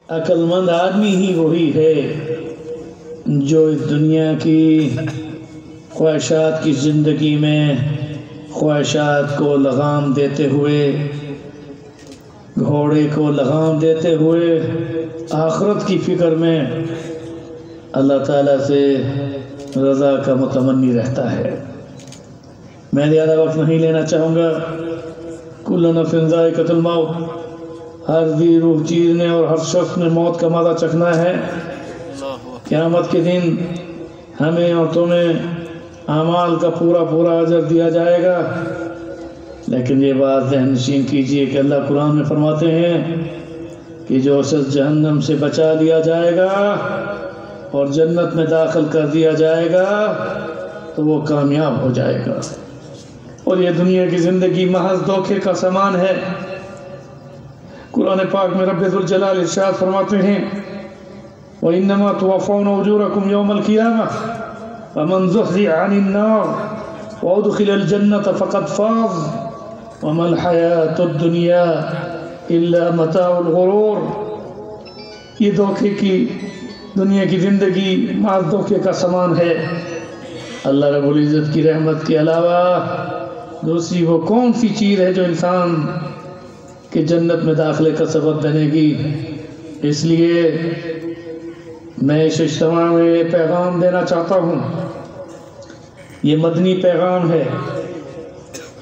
عقل مند آدمی ہی وہی ہے جو اس دنیا کی خواہشات کی زندگی میں خواہشات کو لگام دیتے ہوئے، گھوڑے کو لگام دیتے ہوئے آخرت کی فکر میں اللہ تعالیٰ سے رضا کا متمنی رہتا ہے۔ میں زیادہ وقت نہیں لینا چاہوں گا۔ کل نفس ذائقۃ الموت، ہر ذی روح چیز نے اور ہر شخص نے موت کا مزہ چکھنا ہے۔ قیامت کے دن ہمیں اور تمہیں اعمال کا پورا پورا اجر دیا جائے گا، لیکن یہ بات ذہن نشین کیجئے کہ اللہ قرآن میں فرماتے ہیں کہ جو شخص جہنم سے بچا لیا جائے گا اور جنت میں داخل کر دیا جائے گا تو وہ کامیاب ہو جائے گا، اور یہ دنیا کی زندگی محض دھوکے کا سامان ہے۔ قرآن پاک میں رب ذوالجلال ارشاد فرماتے ہیں وَإِنَّمَا تُوَفَّوْنَ أُجُورَكُمْ يَوْمَ الْقِيَامَةِ فَمَنْ زُحْزِحَ عَنِ النَّارِ وَأُدْخِلَ الْجَنَّةَ فَقَدْ فَازَ وَمَا الْحَيَاةُ الدُّنْيَا إِلَّا مَتَاعُ الْغُرُورِ۔ یہ دھوکے کی دنیا کی زندگی محض دھوکے کا سامان ہے۔ اللہ رب العزت کی رحمت کے علاوہ دوسری وہ کون سی چیز ہے جو انسان کے جنت میں داخلے کا سبب بنے گی؟ اس لیے میں اس اجتماع میں یہ پیغام دینا چاہتا ہوں، یہ مدنی پیغام ہے،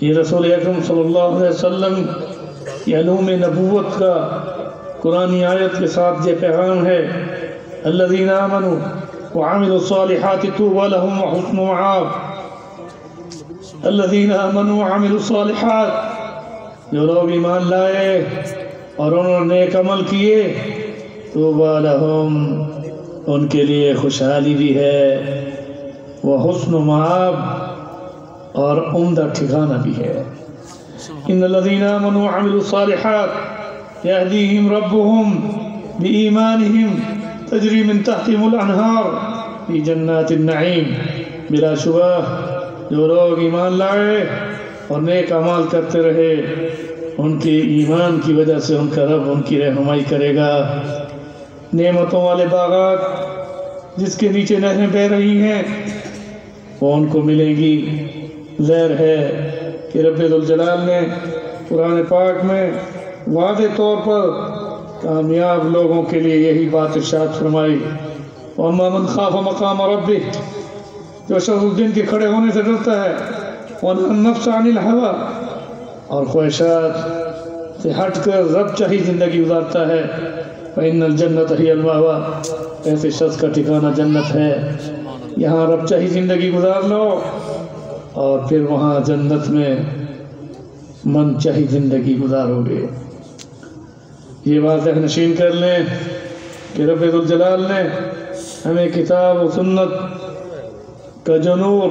یہ رسول اکرم صلی اللہ علیہ وسلم کی علوم نبوت کا قرآنی آیت کے ساتھ یہ پیغام ہے۔ الذین آمنوا وعملوا الصالحات طوبی لهم وحسن مآب۔ الذین آمنوا وعملوا الصالحات، جو لوگ ایمان لائے اور انہوں نے نیک عمل کیے، طوبی لهم، ان کے لیے خوشحالی بھی ہے، وحسن مآب، اور عمدہ ٹھکانہ بھی ہے۔ ان الذین آمنوا وعملوا الصالحات یہدیہم ربہم بإیمانہم تجری من تحتہم الانہار فی جنات النعیم۔ بلا شبہ جو لوگ ایمان لائے اور نیک اعمال کرتے رہے، ان کے ایمان کی وجہ سے ان کا رب ان کی رہنمائی کرے گا۔ نعمتوں والے باغات جس کے نیچے نہریں بہہ رہی ہیں وہ ان کو ملے گی۔ ظاہر ہے کہ رب ذوالجلال نے قرآن پاک میں واضح طور پر کامیاب لوگوں کے لیے یہی بات ارشاد فرمائی وَأَمَّا مَنْ خَافَ مَقَامَ رَبِّهِ، جو شخص اس دن کے کھڑے ہونے سے ڈرتا ہے، وَنَهَى النَّفْسَ عَنِ الْهَوَىٰ، اور خواہشات سے ہٹ کر رب چاہی زندگی گزارتا ہے، فَإِنَّ الْجَنَّةَ هِيَ الْمَأْوَىٰ، ایسے شخص کا ٹھکانہ جنت ہے۔ یہاں رب چاہی زندگی گزار لو اور پھر وہاں جنت میں من چاہی زندگی گزارو گے۔ یہ بات ذہن نشین کر لیں کہ رب ذوالجلال نے ہمیں کتاب و سنت کا جو نور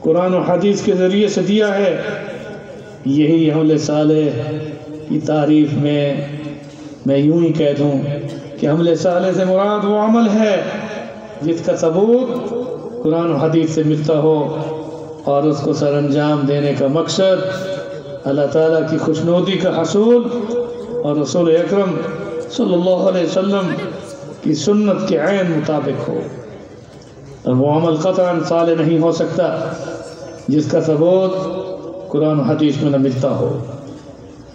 قرآن و حدیث کے ذریعے سے دیا ہے، یہی عمل صالح کی تعریف میں یوں ہی کہہ دوں کہ عمل صالح سے مراد وہ عمل ہے جس کا ثبوت قرآن و حدیث سے ملتا ہو اور اس کو سر انجام دینے کا مقصد اللہ تعالیٰ کی خوشنودی کا حصول اور رسول اکرم صلی اللہ علیہ وسلم کی سنت کے عین مطابق ہو، اور وہ عمل قطعاً صالح نہیں ہو سکتا جس کا ثبوت قرآن و حدیث میں نہ ملتا ہو۔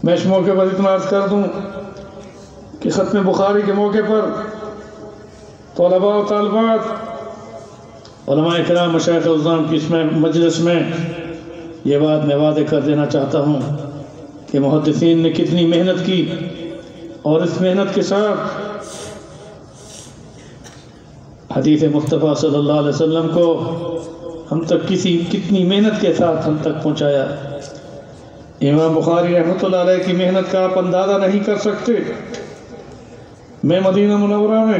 میں اس موقع پر اتنا عرض کر دوں کہ ختم بخاری کے موقع پر طلباء و طالبات، علماء کرام، مشائخ عظام کی اس مجلس میں یہ بات میں واضح کر دینا چاہتا ہوں کہ محدثین نے کتنی محنت کی، اور اس محنت کے ساتھ حدیث مصطفیٰ صلی اللہ علیہ وسلم کو ہم تک کتنی محنت کے ساتھ ہم تک پہنچایا۔ امام بخاری رحمۃ اللہ علیہ کی محنت کا آپ اندازہ نہیں کر سکتے۔ میں مدینہ منورہ میں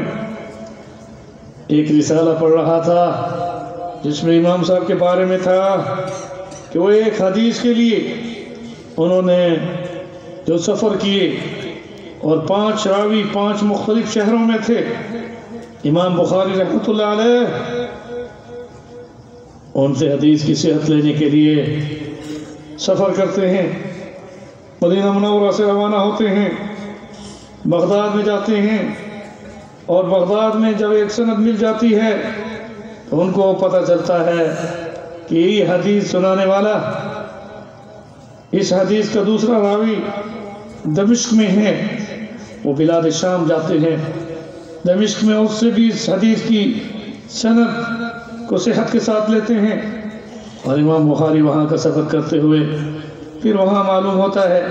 ایک رسالہ پڑھ رہا تھا جس میں امام صاحب کے بارے میں تھا کہ وہ ایک حدیث کے لیے انہوں نے جو سفر کیے اور 5 راوی 5 مختلف شہروں میں تھے، امام بخاری رحمۃ اللہ علیہ ان سے حدیث کی صحت لینے کے لیے سفر کرتے ہیں، مدینہ منورہ سے روانہ ہوتے ہیں بغداد میں جاتے ہیں اور بغداد میں جب ایک سند مل جاتی ہے تو ان کو پتہ چلتا ہے کہ یہ حدیث سنانے والا اس حدیث کا دوسرا راوی دمشق میں ہے. وہ بلاد شام جاتے ہیں، دمشق میں اس سے بھی اس حدیث کی سند کو صحت کے ساتھ لیتے ہیں، اور امام بخاری وہاں کا سفر کرتے ہوئے پھر وہاں معلوم ہوتا ہے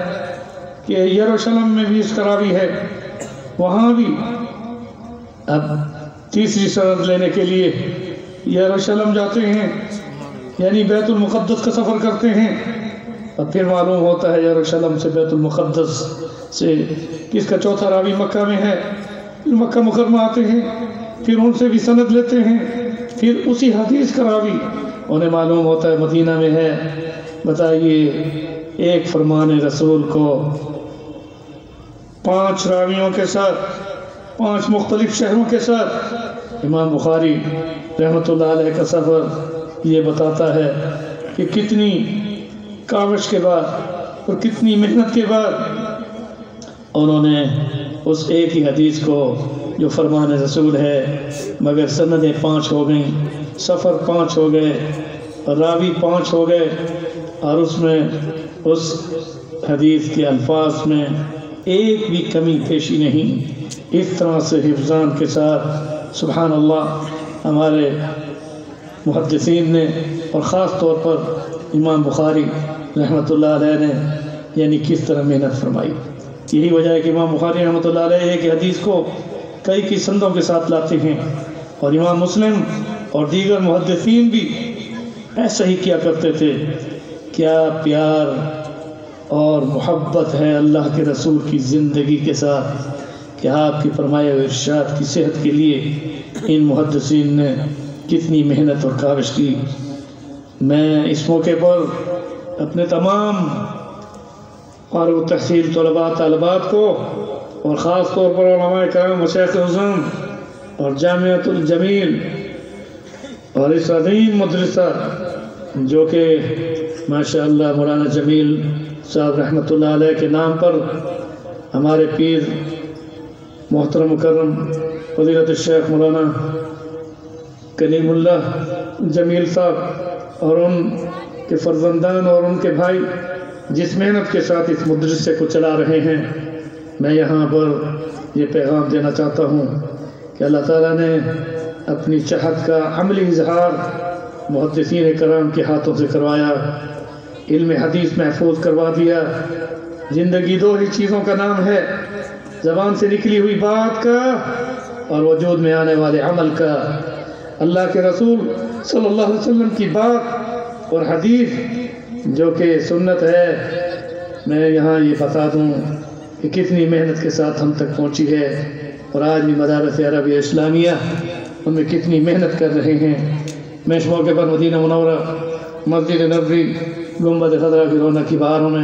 کہ یروشلم میں بھی اس کا راوی ہے. وہاں بھی اب تیسری سند لینے کے لیے یروشلم جاتے ہیں، یعنی بیت المقدس کا سفر کرتے ہیں، اور پھر معلوم ہوتا ہے یروشلم سے بیت المقدس سے کس کا چوتھا راوی مکہ میں ہے. پھر مکہ مکرمہ آتے ہیں، پھر ان سے بھی سند لیتے ہیں، پھر اسی حدیث کا راوی انہیں معلوم ہوتا ہے مدینہ میں ہے. بتائیے ایک فرمان رسول کو 5 راویوں کے ساتھ 5 مختلف شہروں کے ساتھ امام بخاری رحمۃ اللہ علیہ کا سفر یہ بتاتا ہے کہ کتنی کاوش کے بعد اور کتنی محنت کے بعد انہوں نے اس ایک ہی حدیث کو جو فرمان رسول ہے مگر سندیں 5 ہو گئیں، سفر 5 ہو گئے، راوی 5 ہو گئے، اور اس میں اس حدیث کے الفاظ میں ایک بھی کمی پیشی نہیں. اس طرح سے حفظان کے ساتھ سبحان اللہ ہمارے محدثین نے، اور خاص طور پر امام بخاری رحمۃ اللہ علیہ نے یعنی کس طرح محنت فرمائی. یہی وجہ ہے کہ امام بخاری رحمۃ اللہ علیہ ایک حدیث کو کئی سندوں کے ساتھ لاتے ہیں، اور امام مسلم اور دیگر محدثین بھی ایسا ہی کیا کرتے تھے. کیا پیار اور محبت ہے اللہ کے رسول کی زندگی کے ساتھ کہ آپ کی فرمائے ہوئے ارشاد کی صحت کے لیے ان محدثین نے کتنی محنت اور کاوش کی. میں اس موقع پر اپنے تمام فارغ التحصیل طلباء طالبات کو، اور خاص طور پر علماء کرام مشائخ اعظم اور جامعۃ الجمیل اور اس عظیم مدرسہ جو کہ ماشاء اللہ مولانا جمیل صاحب رحمۃ اللہ علیہ کے نام پر ہمارے پیر محترم مکرم فضیلت الشیخ مولانا کلیم اللہ جمیل صاحب اور ان کے فرزندان اور ان کے بھائی جس محنت کے ساتھ اس مدرسے کو چلا رہے ہیں، میں یہاں پر یہ پیغام دینا چاہتا ہوں کہ اللہ تعالیٰ نے اپنی چاہت کا عملی اظہار محدثین کرام کے ہاتھوں سے کروایا، علم حدیث محفوظ کروا دیا. زندگی 2 ہی چیزوں کا نام ہے، زبان سے نکلی ہوئی بات کا اور وجود میں آنے والے عمل کا. اللہ کے رسول صلی اللہ علیہ وسلم کی بات اور حدیث جو کہ سنت ہے، میں یہاں یہ بتا دوں کہ کتنی محنت کے ساتھ ہم تک پہنچی ہے، اور آج بھی مدارس عربیہ اسلامیہ ان میں کتنی محنت کر رہے ہیں. میں اس موقع پر مدینہ منورہ مسجد نبوی گنبد خضرا کی رونق کی بہاروں میں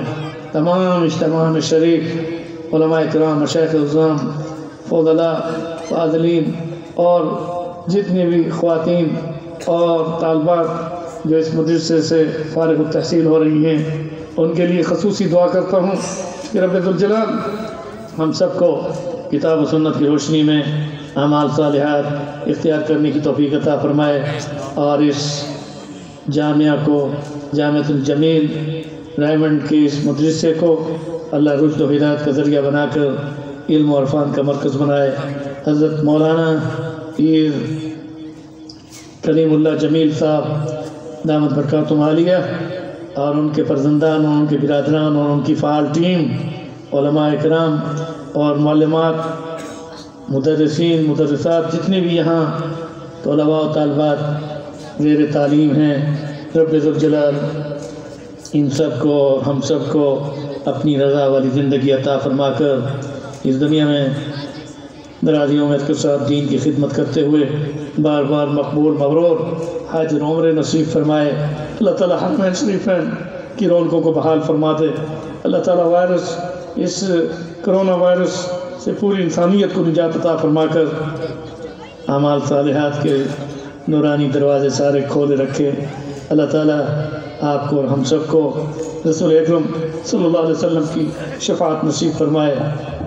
تمام اجتماع میں شریک علماء کرام مشائخ اعظام فضلاء فاضلین اور جتنی بھی خواتین اور طالبات جو اس مدرسے سے فارغ التحصیل ہو رہی ہیں ان کے لیے خصوصی دعا کرتا ہوں کہ رب ذوالجلال ہم سب کو کتاب و سنت کی روشنی میں اعمال صالحات اختیار کرنے کی توفیق عطا فرمائے، اور اس جامعہ کو جامعۃ الجمیل رائمنڈ کے اس مدرسے کو اللہ رشد و ہدایت کا ذریعہ بنا کر علم و عرفان کا مرکز بنائے. حضرت مولانا پیر کلیم اللہ جمیل صاحب دامت برکاتہم عالیہ اور ان کے فرزندان اور ان کے برادران اور ان کی فعال ٹیم، علماء کرام اور معلمات، مدرسین مدرسات، جتنے بھی یہاں طلباء و طالبات زیر تعلیم ہیں، رب ذوالجلال ان سب کو ہم سب کو اپنی رضا والی زندگی عطا فرما کر اس دنیا میں درازی عمر کے ساتھ دین کی خدمت کرتے ہوئے بار بار مقبول مبرور حج اور عمرے نصیب فرمائے. اللہ تعالیٰ حرمین شریفین کی رونقوں کو بحال فرما دے. اللہ تعالیٰ وائرس، اس کرونا وائرس سے پوری انسانیت کو نجات عطا فرما کر اعمال صالحات کے نورانی دروازے سارے کھولے رکھے. اللہ تعالیٰ آپ کو اور ہم سب کو رسول اکرم صلی اللہ علیہ وسلم کی شفاعت نصیب فرمائے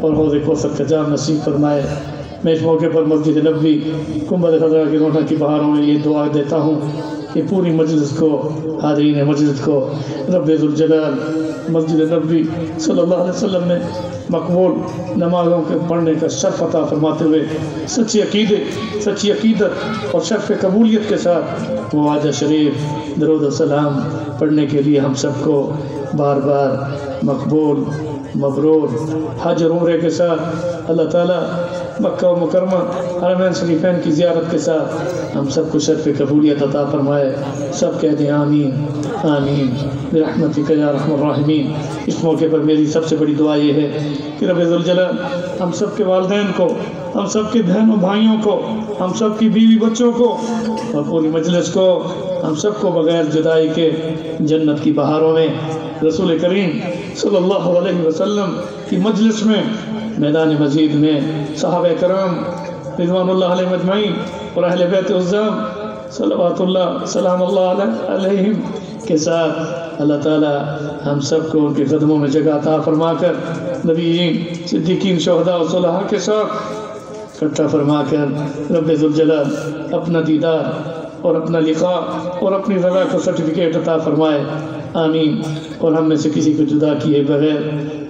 اور حوض کوثر کا جام نصیب فرمائے۔ میں اس موقع پر مسجد نبوی گنبد خضرا کی رونق کی بہاروں میں یہ دعا دیتا ہوں کہ پوری مجلس کو، حاضرین مجلس کو رب ذوالجلال مسجد نبوی صلی اللہ علیہ وسلم میں مقبول نمازوں کے پڑھنے کا شرف عطا فرماتے ہوئے سچی عقیدت اور شرف قبولیت کے ساتھ مواجہ شریف درود و سلام پڑھنے کے لیے ہم سب کو بار بار مقبول مبرور حج اور عمرے کے ساتھ اللہ تعالیٰ مکہ و مکرمہ حرمین شریفین کی زیارت کے ساتھ ہم سب کو شرف قبولیت عطا فرمائے۔ سب کہہ دیں آمین آمین برحمتک یا ارحم الراحمین۔ اس موقع پر میری سب سے بڑی دعا یہ ہے کہ رب ذوالجلال ہم سب کے والدین کو، ہم سب کے بہنوں بھائیوں کو، ہم سب کی بیوی بچوں کو اور پوری مجلس کو، ہم سب کو بغیر جدائی کے جنت کی بہاروں میں رسول کریم صلی اللہ علیہ وسلم کی مجلس میں، میدان مزید میں صحابہ کرام رضوان اللہ علیہ مجمعین اور اہل بیت عظام صلوات اللہ سلام اللہ علیہم کے ساتھ اللہ تعالیٰ ہم سب کو ان کے قدموں میں جگہ عطا فرما کر نبیین صدیقین شہداء و صلحاء کے ساتھ اکٹھا فرما کر رب ذوالجلال اپنا دیدار اور اپنا لقاء اور اپنی رضا کو سرٹیفکیٹ عطا فرمائے، آمین۔ اور ہم میں سے کسی کو جدا کیے بغیر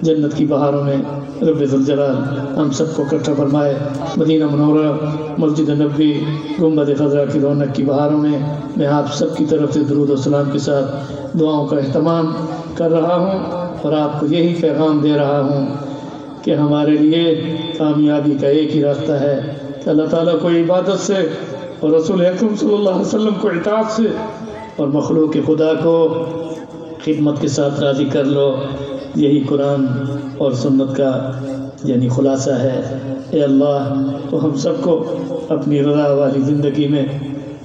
جنت کی بہاروں میں رب ذوالجلال ہم سب کو اکٹھا فرمائے۔ مدینہ منورہ مسجد نبوی گنبد خضرا کی رونق کی بہاروں میں آپ سب کی طرف سے درود و سلام کے ساتھ دعاؤں کا اہتمام کر رہا ہوں اور آپ کو یہی پیغام دے رہا ہوں کہ ہمارے لیے کامیابی کا ایک ہی راستہ ہے کہ اللہ تعالیٰ کو عبادت سے اور رسول اکرم صلی اللہ علیہ وسلم کو اطاعت سے اور مخلوق خدا کو خدمت کے ساتھ راضی کر لو۔ یہی قرآن اور سنت کا یعنی خلاصہ ہے۔ اے اللہ تو ہم سب کو اپنی رضا والی زندگی میں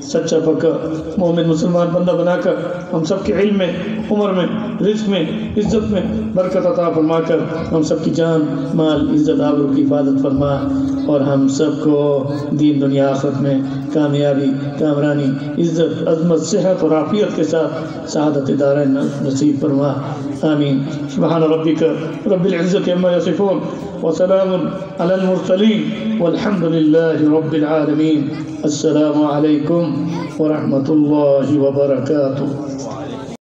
سچا پکا مومن مسلمان بندہ بنا کر ہم سب کے علم میں، عمر میں، رزق میں، عزت میں برکت عطا فرما کر ہم سب کی جان مال عزت آبرو کی حفاظت فرما اور ہم سب کو دین دنیا آخرت میں کامیابی، کامرانی، عزت، عظمت، صحت اور عافیت کے ساتھ سعادت دارین نصیب فرما، آمین۔ سبحان ربک رب العزت عما یصفون وسلام علی المرسلین والحمد للہ رب العالمین۔ السلام علیکم ورحمۃ اللہ وبرکاتہ۔